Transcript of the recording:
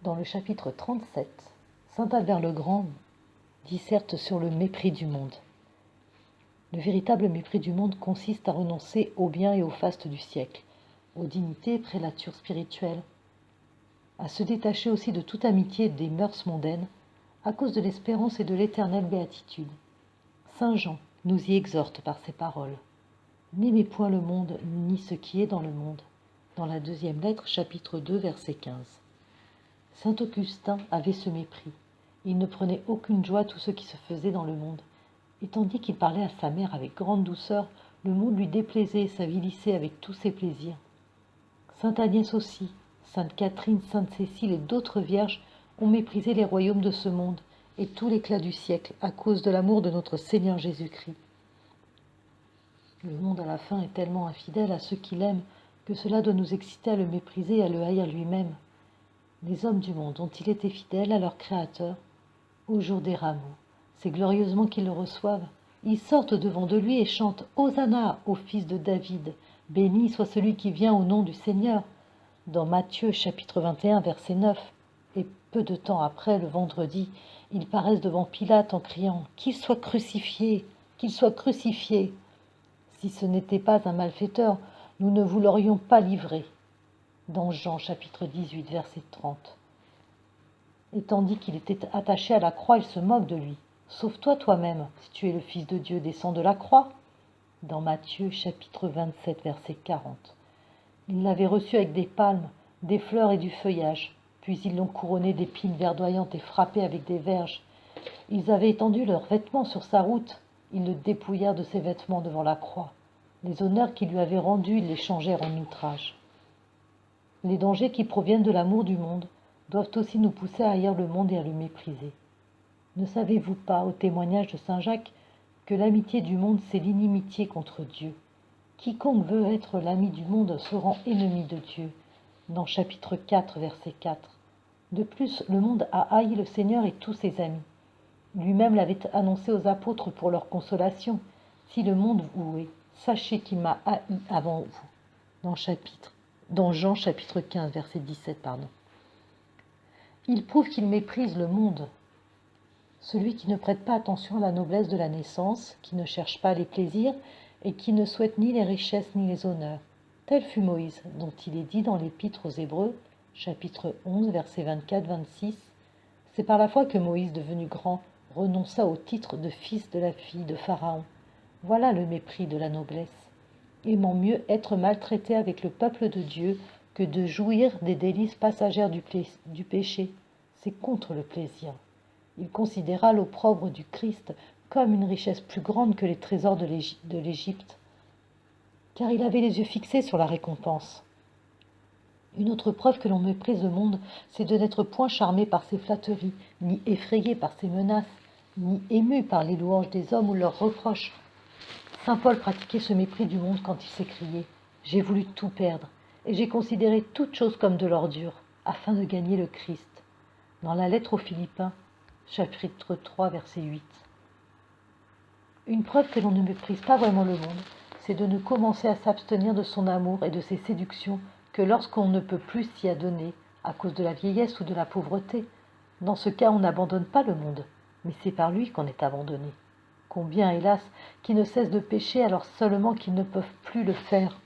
Dans le chapitre 37, saint Albert le Grand disserte sur le mépris du monde. Le véritable mépris du monde consiste à renoncer aux biens et aux fastes du siècle, aux dignités et prélatures spirituelles, à se détacher aussi de toute amitié des mœurs mondaines, à cause de l'espérance et de l'éternelle béatitude. Saint Jean nous y exhorte par ces paroles. N'aimez point le monde, ni ce qui est dans le monde. Dans la deuxième lettre, chapitre 2, verset 15. Saint Augustin avait ce mépris. Il ne prenait aucune joie à tout ce qui se faisait dans le monde. Et tandis qu'il parlait à sa mère avec grande douceur, le monde lui déplaisait et s'avilissait avec tous ses plaisirs. Sainte Agnès aussi, Sainte Catherine, Sainte Cécile et d'autres vierges ont méprisé les royaumes de ce monde et tout l'éclat du siècle à cause de l'amour de notre Seigneur Jésus-Christ. Le monde à la fin est tellement infidèle à ceux qui l'aiment que cela doit nous exciter à le mépriser et à le haïr lui-même. Les hommes du monde ont-ils été fidèles à leur Créateur? Au jour des rameaux, c'est glorieusement qu'ils le reçoivent. Ils sortent devant de lui et chantent « Hosanna au fils de David, béni soit celui qui vient au nom du Seigneur » dans Matthieu chapitre 21 verset 9. Et peu de temps après, le vendredi, ils paraissent devant Pilate en criant « Qu'il soit crucifié, qu'il soit crucifié !» Si ce n'était pas un malfaiteur, nous ne vous l'aurions pas livré. Dans Jean chapitre 18 verset 30. Et tandis qu'il était attaché à la croix, il se moque de lui. Sauve-toi toi-même, si tu es le Fils de Dieu, descends de la croix. Dans Matthieu chapitre 27 verset 40. Ils l'avaient reçu avec des palmes, des fleurs et du feuillage, puis ils l'ont couronné d'épines verdoyantes et frappé avec des verges. Ils avaient étendu leurs vêtements sur sa route, ils le dépouillèrent de ses vêtements devant la croix. Les honneurs qu'ils lui avaient rendus, ils les changèrent en outrage. Les dangers qui proviennent de l'amour du monde doivent aussi nous pousser à haïr le monde et à le mépriser. Ne savez-vous pas, au témoignage de saint Jacques, que l'amitié du monde, c'est l'inimitié contre Dieu? Quiconque veut être l'ami du monde se rend ennemi de Dieu. Dans chapitre 4, verset 4. De plus, le monde a haï le Seigneur et tous ses amis. Lui-même l'avait annoncé aux apôtres pour leur consolation. Si le monde vous hait, sachez qu'il m'a haï avant vous. Dans Jean chapitre 15, verset 17. Il prouve qu'il méprise le monde. Celui qui ne prête pas attention à la noblesse de la naissance, qui ne cherche pas les plaisirs et qui ne souhaite ni les richesses ni les honneurs. Tel fut Moïse, dont il est dit dans l'Épître aux Hébreux, chapitre 11, versets 24-26. C'est par la foi que Moïse, devenu grand, renonça au titre de fils de la fille de Pharaon. Voilà le mépris de la noblesse. Aimant mieux être maltraité avec le peuple de Dieu que de jouir des délices passagères du péché. C'est contre le plaisir. Il considéra l'opprobre du Christ comme une richesse plus grande que les trésors de l'Égypte, car il avait les yeux fixés sur la récompense. Une autre preuve que l'on méprise le monde, c'est de n'être point charmé par ses flatteries, ni effrayé par ses menaces, ni ému par les louanges des hommes ou leurs reproches. Saint Paul pratiquait ce mépris du monde quand il s'écriait « J'ai voulu tout perdre, et j'ai considéré toute chose comme de l'ordure, afin de gagner le Christ » dans la lettre aux Philippiens, chapitre 3, verset 8. Une preuve que l'on ne méprise pas vraiment le monde, c'est de ne commencer à s'abstenir de son amour et de ses séductions que lorsqu'on ne peut plus s'y adonner à cause de la vieillesse ou de la pauvreté. Dans ce cas, on n'abandonne pas le monde, mais c'est par lui qu'on est abandonné. Combien, hélas, qui ne cessent de pécher alors seulement qu'ils ne peuvent plus le faire.